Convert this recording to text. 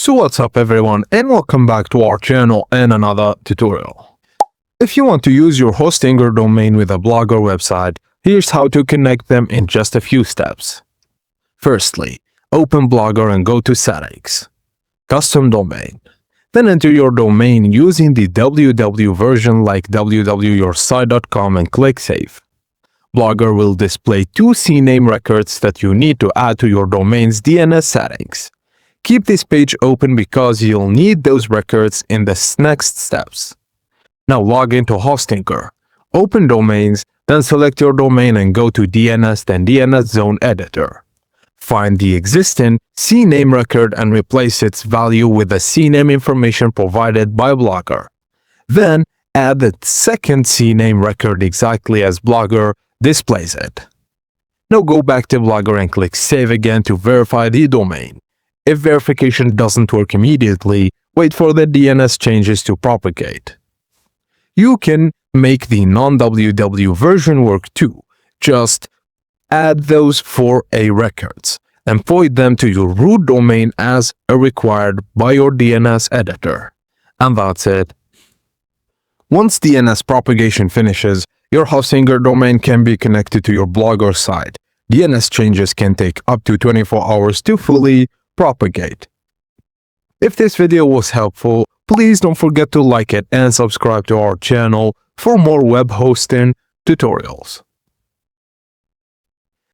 So what's up everyone, and welcome back to our channel and another tutorial. If you want to use your hosting or domain with a blog or website, here's how to connect them in just a few steps. Firstly, open Blogger and go to Settings, Custom Domain. Then enter your domain using the www version like www.yoursite.com and click Save. Blogger will display two CNAME records that you need to add to your domain's DNS settings. Keep this page open because you'll need those records in the next steps. Now log into Hostinger. Open Domains, then select your domain and go to DNS, then DNS Zone Editor. Find the existing CNAME record and replace its value with the CNAME information provided by Blogger. Then add the second CNAME record exactly as Blogger displays it. Now go back to Blogger and click Save again to verify the domain. If verification doesn't work immediately, wait for the DNS changes to propagate. You can make the non-www version work too. Just add those 4A records and point them to your root domain as required by your DNS editor. And that's it. Once DNS propagation finishes, your Hostinger domain can be connected to your Blogger site. DNS changes can take up to 24 hours to fully propagate. If this video was helpful, please don't forget to like it and subscribe to our channel for more web hosting tutorials.